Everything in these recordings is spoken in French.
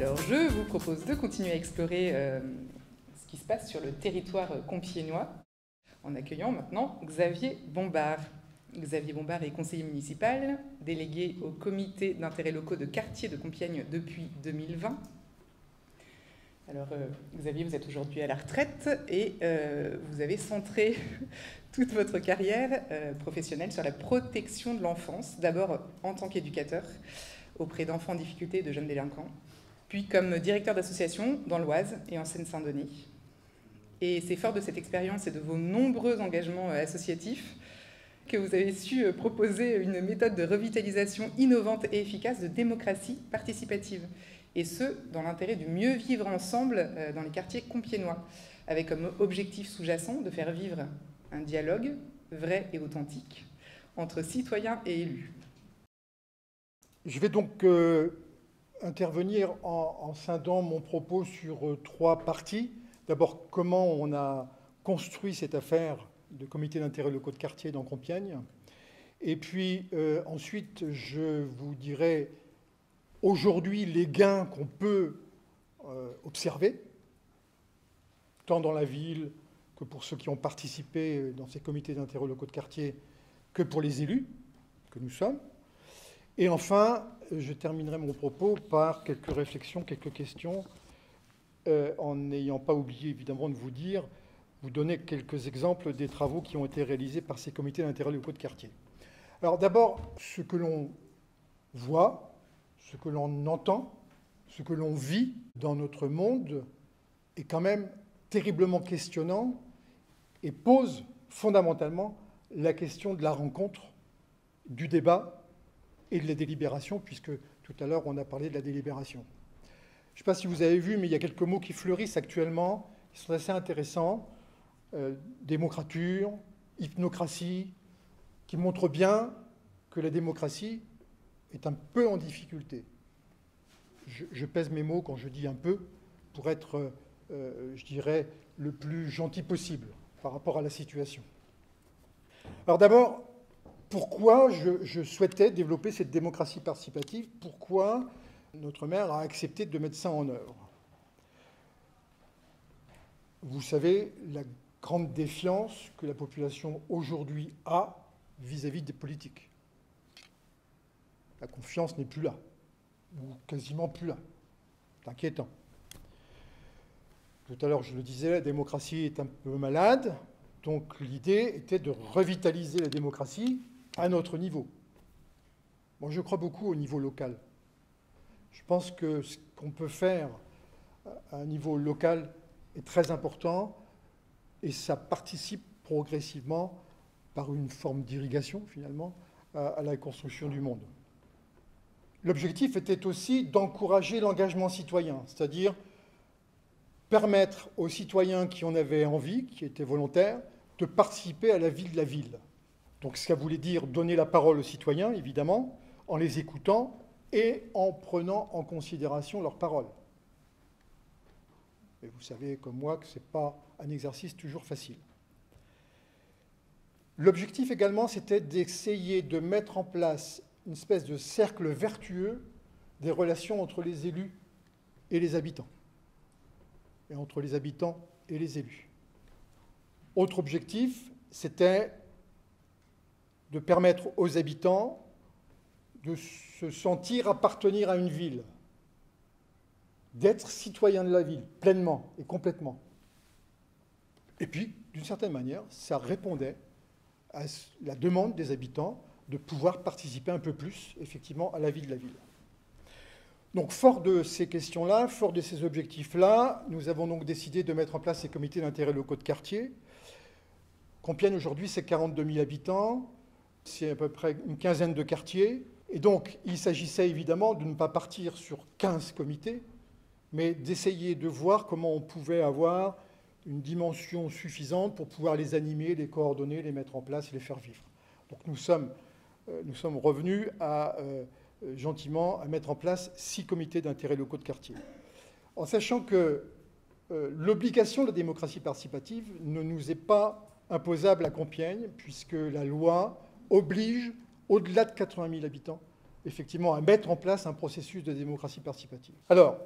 Alors, je vous propose de continuer à explorer ce qui se passe sur le territoire compiègnois en accueillant maintenant Xavier Bombard. Xavier Bombard est conseiller municipal, délégué au comité d'intérêts locaux de quartier de Compiègne depuis 2020. Alors, Xavier, vous êtes aujourd'hui à la retraite et vous avez centré toute votre carrière professionnelle sur la protection de l'enfance, d'abord en tant qu'éducateur auprès d'enfants en difficulté et de jeunes délinquants, puis comme directeur d'association dans l'Oise et en Seine-Saint-Denis. Et c'est fort de cette expérience et de vos nombreux engagements associatifs que vous avez su proposer une méthode de revitalisation innovante et efficace de démocratie participative. Et ce, dans l'intérêt du mieux vivre ensemble dans les quartiers compiègnois, avec comme objectif sous-jacent de faire vivre un dialogue vrai et authentique entre citoyens et élus. Je vais donc intervenir en scindant mon propos sur trois parties. D'abord, comment on a construit cette affaire de comité d'intérêts locaux de quartier dans Compiègne. Et puis ensuite, je vous dirai aujourd'hui les gains qu'on peut observer, tant dans la ville que pour ceux qui ont participé dans ces comités d'intérêts locaux de quartier, que pour les élus que nous sommes. Et enfin, je terminerai mon propos par quelques réflexions, quelques questions, en n'ayant pas oublié évidemment de vous donner quelques exemples des travaux qui ont été réalisés par ces comités d'intérêts locaux de quartier. Alors d'abord, ce que l'on voit, ce que l'on entend, ce que l'on vit dans notre monde est quand même terriblement questionnant et pose fondamentalement la question de la rencontre, du débat et de la délibération, puisque tout à l'heure on a parlé de la délibération. Je ne sais pas si vous avez vu, mais il y a quelques mots qui fleurissent actuellement, qui sont assez intéressants. Démocrature, hypnocratie, qui montrent bien que la démocratie est un peu en difficulté. Je pèse mes mots quand je dis un peu, pour être, je dirais, le plus gentil possible par rapport à la situation. Alors d'abord, pourquoi je souhaitais développer cette démocratie participative? Pourquoi notre maire a accepté de mettre ça en œuvre? Vous savez, la grande défiance que la population aujourd'hui a vis-à-vis des politiques. La confiance n'est plus là, ou quasiment plus là. C'est inquiétant. Tout à l'heure, je le disais, la démocratie est un peu malade, donc l'idée était de revitaliser la démocratie à notre niveau. Moi, je crois beaucoup au niveau local. Je pense que ce qu'on peut faire à un niveau local est très important et ça participe progressivement, par une forme d'irrigation finalement, à la construction du monde. L'objectif était aussi d'encourager l'engagement citoyen, c'est-à-dire permettre aux citoyens qui en avaient envie, qui étaient volontaires, de participer à la vie de la ville. Donc ça voulait dire donner la parole aux citoyens, évidemment, en les écoutant et en prenant en considération leurs paroles. Et vous savez comme moi que ce n'est pas un exercice toujours facile. L'objectif également, c'était d'essayer de mettre en place une espèce de cercle vertueux des relations entre les élus et les habitants, et entre les habitants et les élus. Autre objectif, c'était de permettre aux habitants de se sentir appartenir à une ville, d'être citoyen de la ville, pleinement et complètement. Et puis, d'une certaine manière, ça répondait à la demande des habitants de pouvoir participer un peu plus, effectivement, à la vie de la ville. Donc, fort de ces questions-là, fort de ces objectifs-là, nous avons donc décidé de mettre en place ces comités d'intérêts locaux de quartier. Compiègne, aujourd'hui, c'est 42 000 habitants, c'est à peu près une quinzaine de quartiers. Et donc, il s'agissait évidemment de ne pas partir sur 15 comités, mais d'essayer de voir comment on pouvait avoir une dimension suffisante pour pouvoir les animer, les coordonner, les mettre en place et les faire vivre. Donc nous sommes revenus gentiment à mettre en place 6 comités d'intérêts locaux de quartier. En sachant que l'obligation de la démocratie participative ne nous est pas imposable à Compiègne, puisque la loi oblige, au-delà de 80 000 habitants, effectivement, à mettre en place un processus de démocratie participative. Alors,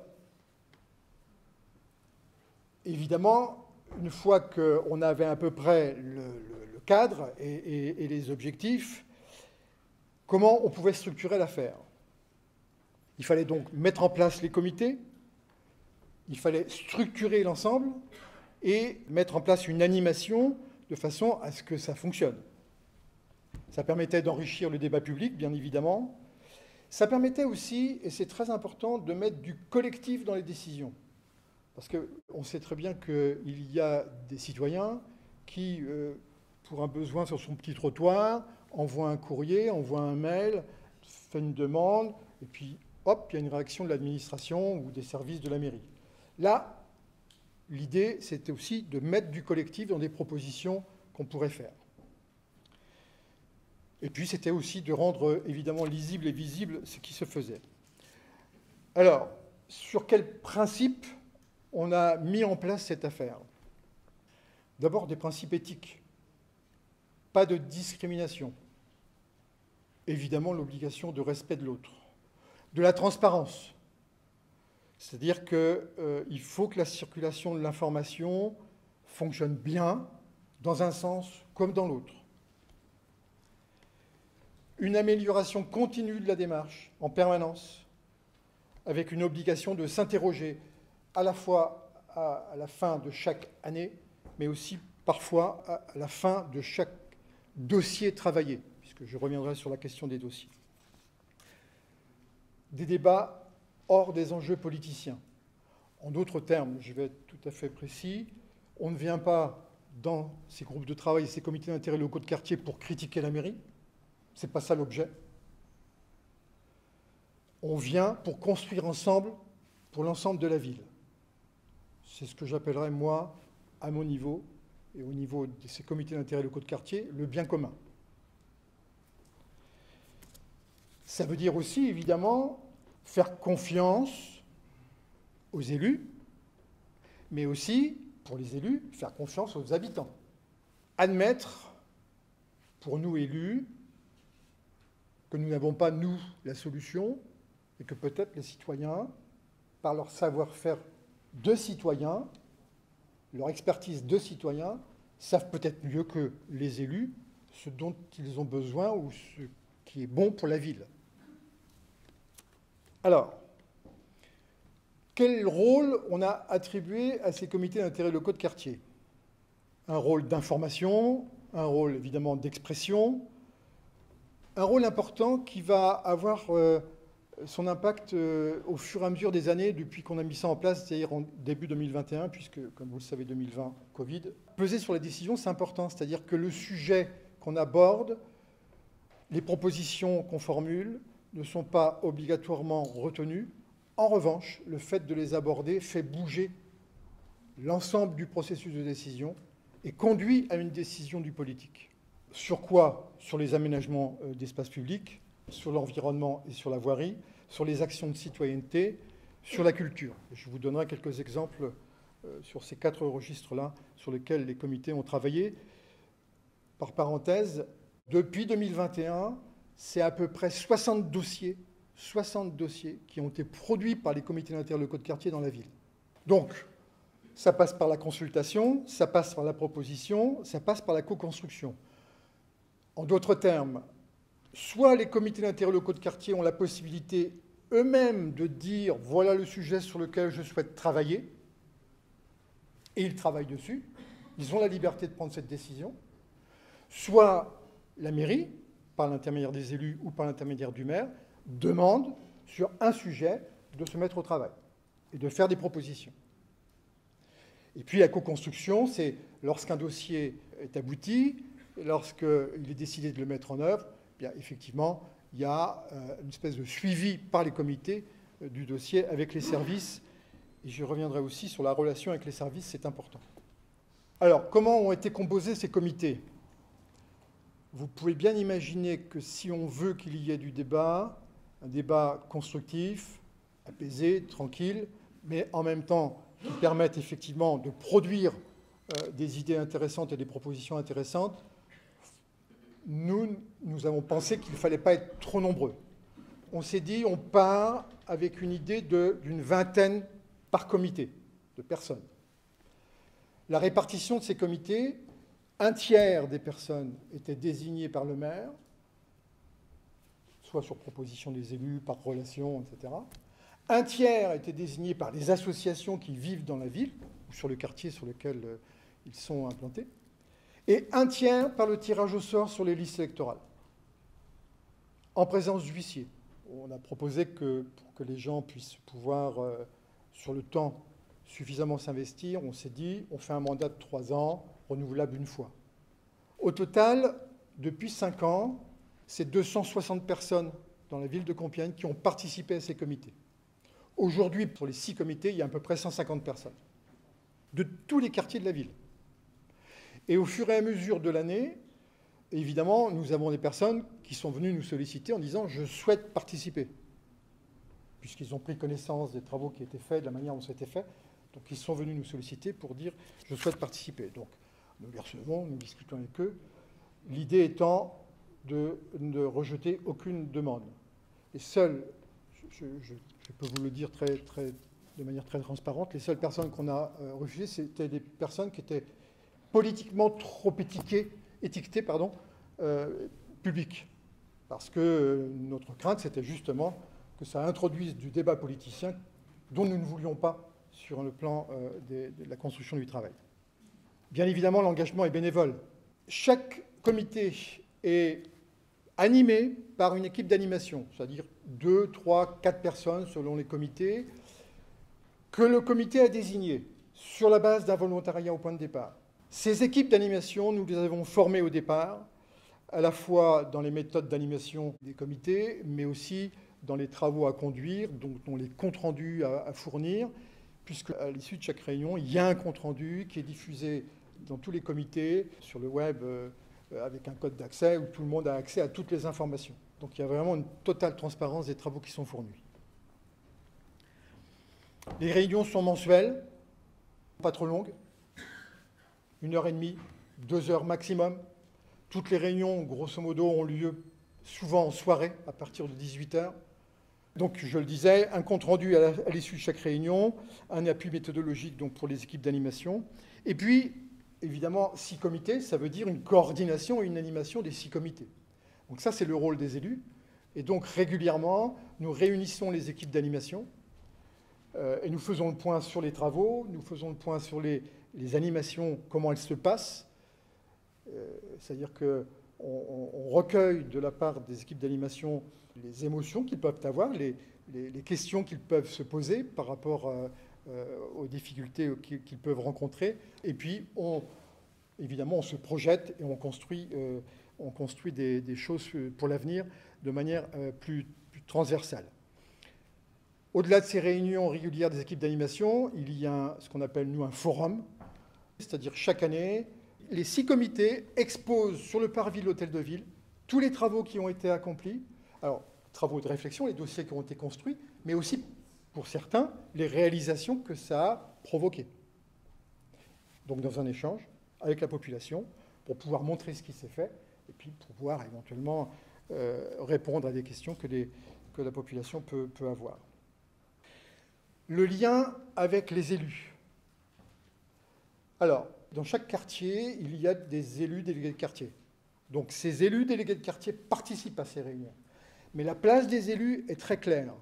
évidemment, une fois qu'on avait à peu près le cadre et les objectifs, comment on pouvait structurer l'affaire? Il fallait donc mettre en place les comités, il fallait structurer l'ensemble et mettre en place une animation de façon à ce que ça fonctionne. Ça permettait d'enrichir le débat public, bien évidemment. Ça permettait aussi, et c'est très important, de mettre du collectif dans les décisions. Parce qu'on sait très bien qu'il y a des citoyens qui, pour un besoin sur son petit trottoir, envoient un courrier, envoient un mail, fait une demande, et puis hop, il y a une réaction de l'administration ou des services de la mairie. Là, l'idée, c'était aussi de mettre du collectif dans des propositions qu'on pourrait faire. Et puis, c'était aussi de rendre évidemment lisible et visible ce qui se faisait. Alors, sur quel principe on a mis en place cette affaire? D'abord, des principes éthiques. Pas de discrimination. Évidemment, l'obligation de respect de l'autre. De la transparence. C'est-à-dire qu'il faut que la circulation de l'information fonctionne bien, dans un sens comme dans l'autre. Une amélioration continue de la démarche, en permanence, avec une obligation de s'interroger à la fois à la fin de chaque année, mais aussi parfois à la fin de chaque dossier travaillé, puisque je reviendrai sur la question des dossiers. Des débats hors des enjeux politiciens. En d'autres termes, je vais être tout à fait précis, on ne vient pas dans ces groupes de travail et ces comités d'intérêt locaux de quartier pour critiquer la mairie. Ce n'est pas ça l'objet. On vient pour construire ensemble pour l'ensemble de la ville. C'est ce que j'appellerais, moi, à mon niveau, et au niveau de ces comités d'intérêt locaux de quartier, le bien commun. Ça veut dire aussi, évidemment, faire confiance aux élus, mais aussi, pour les élus, faire confiance aux habitants. Admettre, pour nous élus, que nous n'avons pas, nous, la solution, et que peut-être les citoyens, par leur savoir-faire de citoyens, leur expertise de citoyens, savent peut-être mieux que les élus ce dont ils ont besoin ou ce qui est bon pour la ville. Alors, quel rôle on a attribué à ces comités d'intérêt locaux de quartier? Un rôle d'information, un rôle évidemment d'expression, un rôle important qui va avoir son impact au fur et à mesure des années depuis qu'on a mis ça en place, c'est-à-dire en début 2021, puisque, comme vous le savez, 2020, Covid. Peser sur les décisions, c'est important, c'est-à-dire que le sujet qu'on aborde, les propositions qu'on formule ne sont pas obligatoirement retenues. En revanche, le fait de les aborder fait bouger l'ensemble du processus de décision et conduit à une décision du politique. Sur quoi? Sur les aménagements d'espaces publics, sur l'environnement et sur la voirie, sur les actions de citoyenneté, sur la culture. Je vous donnerai quelques exemples sur ces 4 registres-là sur lesquels les comités ont travaillé. Par parenthèse, depuis 2021, c'est à peu près 60 dossiers qui ont été produits par les comités d'intérêt locaux de quartier dans la ville. Donc, ça passe par la consultation, ça passe par la proposition, ça passe par la co-construction. En d'autres termes, soit les comités d'intérêt locaux de quartier ont la possibilité eux-mêmes de dire « voilà le sujet sur lequel je souhaite travailler », et ils travaillent dessus, ils ont la liberté de prendre cette décision, soit la mairie, par l'intermédiaire des élus ou par l'intermédiaire du maire, demande sur un sujet de se mettre au travail et de faire des propositions. Et puis la co-construction, c'est lorsqu'un dossier est abouti, lorsqu'il est décidé de le mettre en œuvre, bien, effectivement, il y a une espèce de suivi par les comités du dossier avec les services. Et je reviendrai aussi sur la relation avec les services, c'est important. Alors, comment ont été composés ces comités? Vous pouvez bien imaginer que si on veut qu'il y ait du débat, un débat constructif, apaisé, tranquille, mais en même temps qui permette effectivement de produire des idées intéressantes et des propositions intéressantes, nous avons pensé qu'il ne fallait pas être trop nombreux. On s'est dit, on part avec une idée d'une vingtaine par comité de personnes. La répartition de ces comités, un tiers des personnes étaient désignées par le maire, soit sur proposition des élus, par relation, etc. Un tiers était désigné par les associations qui vivent dans la ville, ou sur le quartier sur lequel ils sont implantés, et un tiers par le tirage au sort sur les listes électorales, en présence d'huissiers. On a proposé que, pour que les gens puissent pouvoir, sur le temps, suffisamment s'investir, on s'est dit, on fait un mandat de 3 ans, renouvelable une fois. Au total, depuis 5 ans, c'est 260 personnes dans la ville de Compiègne qui ont participé à ces comités. Aujourd'hui, pour les 6 comités, il y a à peu près 150 personnes, de tous les quartiers de la ville. Et au fur et à mesure de l'année, évidemment, nous avons des personnes qui sont venues nous solliciter en disant « je souhaite participer », puisqu'ils ont pris connaissance des travaux qui étaient faits, de la manière dont ça a été fait. Donc ils sont venus nous solliciter pour dire « je souhaite participer ». Donc nous les recevons, nous discutons avec eux, l'idée étant de ne rejeter aucune demande. Et seules, je peux vous le dire de manière très transparente, les seules personnes qu'on a refusées, c'était des personnes qui étaient politiquement trop étiquetées, publiques. Parce que notre crainte, c'était justement que ça introduise du débat politicien dont nous ne voulions pas sur le plan de la construction du travail. Bien évidemment, l'engagement est bénévole. Chaque comité est animé par une équipe d'animation, c'est-à-dire 2, 3, 4 personnes selon les comités, que le comité a désigné sur la base d'un volontariat au point de départ. Ces équipes d'animation, nous les avons formées au départ, à la fois dans les méthodes d'animation des comités, mais aussi dans les travaux à conduire, dont les comptes rendus à fournir, puisque à l'issue de chaque réunion, il y a un compte rendu qui est diffusé dans tous les comités, sur le web, avec un code d'accès, où tout le monde a accès à toutes les informations. Donc il y a vraiment une totale transparence des travaux qui sont fournis. Les réunions sont mensuelles, pas trop longues, 1h30, 2 heures maximum. Toutes les réunions, grosso modo, ont lieu souvent en soirée, à partir de 18h. Donc, je le disais, un compte-rendu à l'issue de chaque réunion, un appui méthodologique donc, pour les équipes d'animation. Et puis, évidemment, 6 comités, ça veut dire une coordination et une animation des 6 comités. Donc ça, c'est le rôle des élus. Et donc, régulièrement, nous réunissons les équipes d'animation et nous faisons le point sur les travaux, nous faisons le point sur les animations, comment elles se passent. C'est-à-dire qu'on recueille de la part des équipes d'animation les émotions qu'ils peuvent avoir, les questions qu'ils peuvent se poser par rapport aux difficultés qu'ils peuvent rencontrer. Et puis, évidemment, on se projette et on construit des choses pour l'avenir de manière plus transversale. Au-delà de ces réunions régulières des équipes d'animation, il y a ce qu'on appelle, nous, un forum. C'est-à-dire, chaque année, les 6 comités exposent sur le parvis de l'hôtel de ville tous les travaux qui ont été accomplis. Alors, travaux de réflexion, les dossiers qui ont été construits, mais aussi, pour certains, les réalisations que ça a provoquées. Donc, dans un échange avec la population, pour pouvoir montrer ce qui s'est fait, et puis pour pouvoir éventuellement répondre à des questions que la population peut avoir. Le lien avec les élus. Alors, dans chaque quartier, il y a des élus délégués de quartier. Donc ces élus délégués de quartier participent à ces réunions. Mais la place des élus est très claire.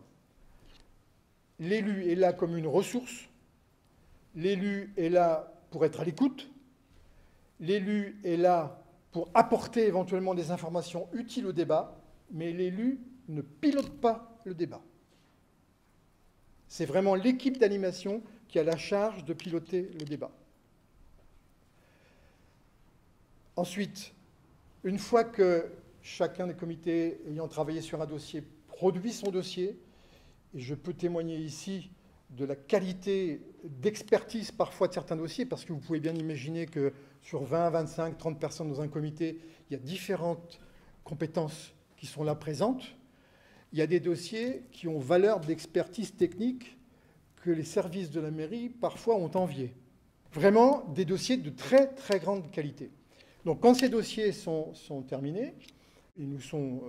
L'élu est là comme une ressource. L'élu est là pour être à l'écoute. L'élu est là pour apporter éventuellement des informations utiles au débat. Mais l'élu ne pilote pas le débat. C'est vraiment l'équipe d'animation qui a la charge de piloter le débat. Ensuite, une fois que chacun des comités ayant travaillé sur un dossier produit son dossier, et je peux témoigner ici de la qualité d'expertise parfois de certains dossiers, parce que vous pouvez bien imaginer que sur 20, 25, 30 personnes dans un comité, il y a différentes compétences qui sont là présentes. Il y a des dossiers qui ont valeur d'expertise technique que les services de la mairie parfois ont envié. Vraiment des dossiers de très très grande qualité. Donc quand ces dossiers sont terminés, ils nous sont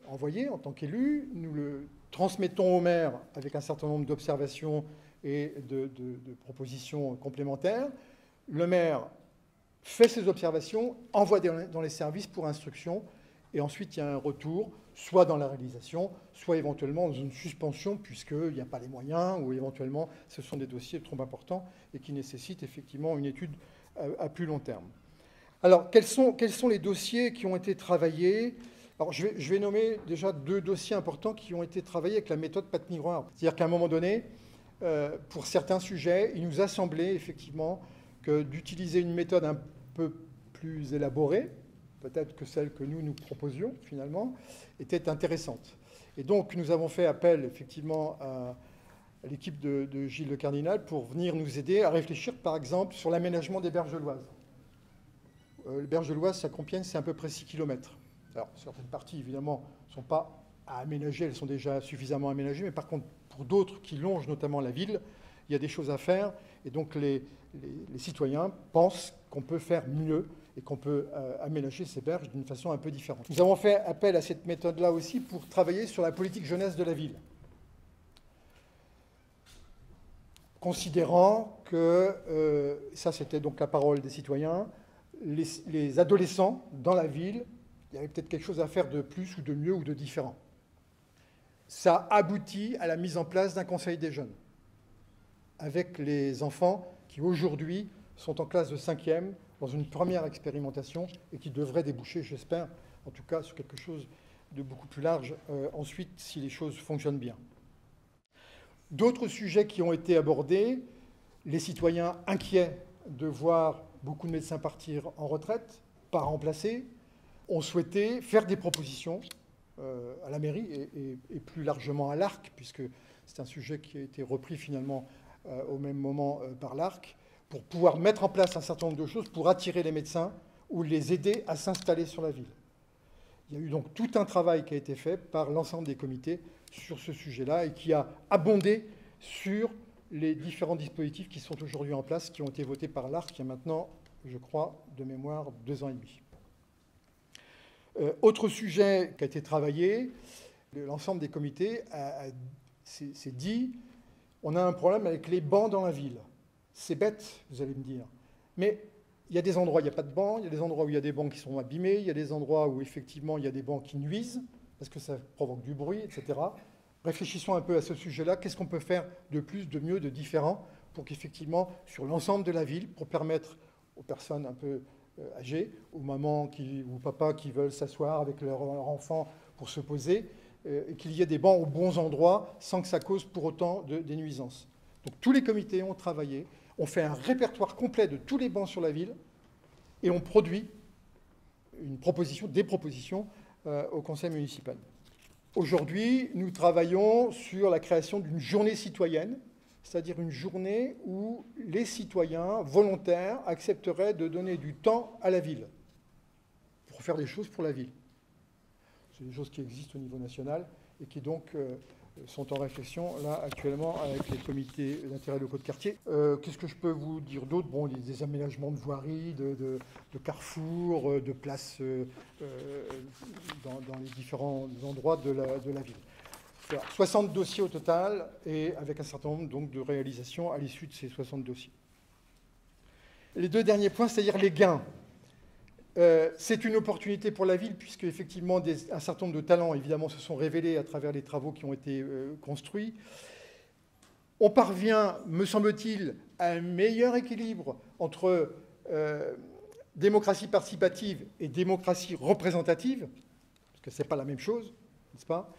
envoyés en tant qu'élus, nous le transmettons au maire avec un certain nombre d'observations et de propositions complémentaires. Le maire fait ses observations, envoie dans les services pour instruction, et ensuite il y a un retour, soit dans la réalisation, soit éventuellement dans une suspension, puisqu'il n'y a pas les moyens, ou éventuellement ce sont des dossiers trop importants et qui nécessitent effectivement une étude à plus long terme. Alors, quels sont les dossiers qui ont été travaillés? Alors, je vais nommer déjà 2 dossiers importants qui ont été travaillés avec la méthode patte miroir. C'est-à-dire qu'à un moment donné, pour certains sujets, il nous a semblé effectivement que d'utiliser une méthode un peu plus élaborée, peut-être que celle que nous proposions finalement, était intéressante. Et donc, nous avons fait appel effectivement à l'équipe de Gilles Le Cardinal pour venir nous aider à réfléchir, par exemple, sur l'aménagement des berges de l'Oise. Les berges de l'Oise, à Compiègne, c'est à peu près 6 km. Alors, certaines parties, évidemment, ne sont pas à aménager, elles sont déjà suffisamment aménagées, mais par contre, pour d'autres qui longent notamment la ville, il y a des choses à faire, et donc les citoyens pensent qu'on peut faire mieux et qu'on peut aménager ces berges d'une façon un peu différente. Nous avons fait appel à cette méthode-là aussi pour travailler sur la politique jeunesse de la ville, considérant que, ça c'était donc la parole des citoyens, les adolescents dans la ville, il y avait peut-être quelque chose à faire de plus ou de mieux ou de différent. Ça aboutit à la mise en place d'un conseil des jeunes, avec les enfants qui aujourd'hui sont en classe de 5e, dans une première expérimentation, et qui devrait déboucher, j'espère, en tout cas sur quelque chose de beaucoup plus large, ensuite, si les choses fonctionnent bien. D'autres sujets qui ont été abordés, les citoyens inquiets de voir beaucoup de médecins partir en retraite, pas remplacés, ont souhaité faire des propositions à la mairie et plus largement à l'ARC, puisque c'est un sujet qui a été repris finalement au même moment par l'ARC, pour pouvoir mettre en place un certain nombre de choses pour attirer les médecins ou les aider à s'installer sur la ville. Il y a eu donc tout un travail qui a été fait par l'ensemble des comités sur ce sujet-là et qui a abondé sur les différents dispositifs qui sont aujourd'hui en place, qui ont été votés par l'ARC il y a maintenant, je crois, de mémoire, 2 ans et demi. Autre sujet qui a été travaillé, l'ensemble des comités s'est dit, on a un problème avec les bancs dans la ville. C'est bête, vous allez me dire. Mais il y a des endroits où il n'y a pas de bancs, il y a des endroits où il y a des bancs qui sont abîmés, il y a des endroits où effectivement il y a des bancs qui nuisent, parce que ça provoque du bruit, etc. Réfléchissons un peu à ce sujet-là. Qu'est-ce qu'on peut faire de plus, de mieux, de différent, pour qu'effectivement, sur l'ensemble de la ville, pour permettre aux personnes un peu âgées, aux mamans ou papas qui veulent s'asseoir avec leur enfant pour se poser, et qu'il y ait des bancs aux bons endroits sans que ça cause pour autant des nuisances. Donc tous les comités ont travaillé, on fait un répertoire complet de tous les bancs sur la ville et on produit des propositions au conseil municipal. Aujourd'hui, nous travaillons sur la création d'une journée citoyenne, c'est-à-dire une journée où les citoyens volontaires accepteraient de donner du temps à la ville pour faire des choses pour la ville. C'est des choses qui existent au niveau national et qui donc sont en réflexion là actuellement avec les comités d'intérêt locaux de quartier. Qu'est-ce que je peux vous dire d'autre? Bon, des aménagements de voiries, de carrefours, de places dans les différents endroits de la ville. Alors, 60 dossiers au total et avec un certain nombre donc, de réalisations à l'issue de ces 60 dossiers. Les 2 derniers points, c'est-à-dire les gains. C'est une opportunité pour la ville, puisque effectivement un certain nombre de talents, évidemment, se sont révélés à travers les travaux qui ont été construits. On parvient, me semble-t-il, à un meilleur équilibre entre démocratie participative et démocratie représentative, parce que ce n'est pas la même chose, n'est-ce pas?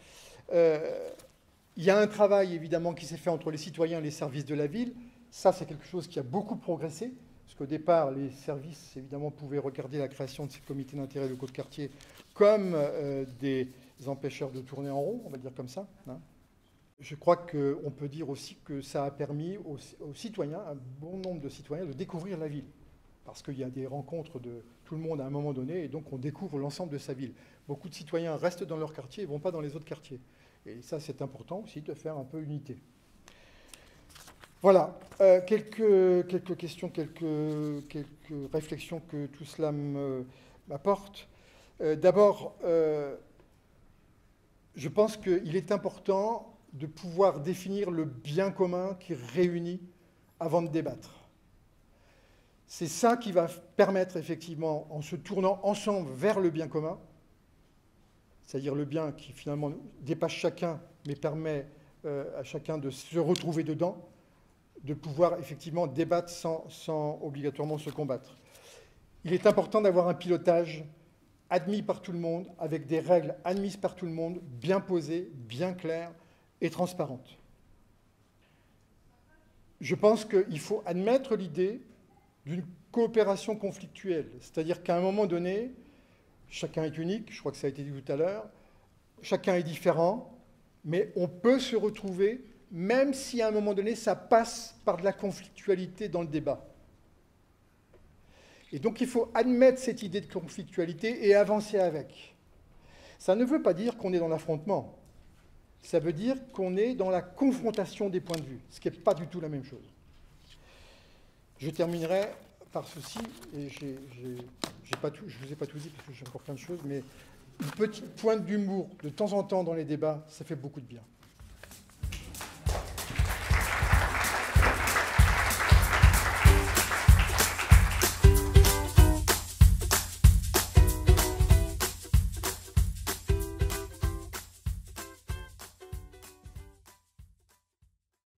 Il y a un travail, évidemment, qui s'est fait entre les citoyens et les services de la ville. Ça, c'est quelque chose qui a beaucoup progressé. Parce qu'au départ, les services, évidemment, pouvaient regarder la création de ces comités d'intérêt locaux de quartier comme des empêcheurs de tourner en rond, on va dire comme ça. Hein. Je crois qu'on peut dire aussi que ça a permis aux citoyens, un bon nombre de citoyens, de découvrir la ville. Parce qu'il y a des rencontres de tout le monde à un moment donné, et donc on découvre l'ensemble de sa ville. Beaucoup de citoyens restent dans leur quartier et ne vont pas dans les autres quartiers. Et ça, c'est important aussi de faire un peu unité. Voilà, quelques questions, quelques réflexions que tout cela m'apporte. D'abord, je pense qu'il est important de pouvoir définir le bien commun qui réunit avant de débattre. C'est ça qui va permettre effectivement, en se tournant ensemble vers le bien commun, c'est-à-dire le bien qui finalement dépasse chacun, mais permet à chacun de se retrouver dedans, de pouvoir effectivement débattre sans obligatoirement se combattre. Il est important d'avoir un pilotage admis par tout le monde, avec des règles admises par tout le monde, bien posées, bien claires et transparentes. Je pense qu'il faut admettre l'idée d'une coopération conflictuelle, c'est-à-dire qu'à un moment donné, chacun est unique, je crois que ça a été dit tout à l'heure, chacun est différent, mais on peut se retrouver, même si à un moment donné, ça passe par de la conflictualité dans le débat. Et donc il faut admettre cette idée de conflictualité et avancer avec. Ça ne veut pas dire qu'on est dans l'affrontement, ça veut dire qu'on est dans la confrontation des points de vue, ce qui n'est pas du tout la même chose. Je terminerai par ceci, et je ne vous ai pas tout dit parce que j'ai encore plein de choses, mais une petite pointe d'humour de temps en temps dans les débats, ça fait beaucoup de bien.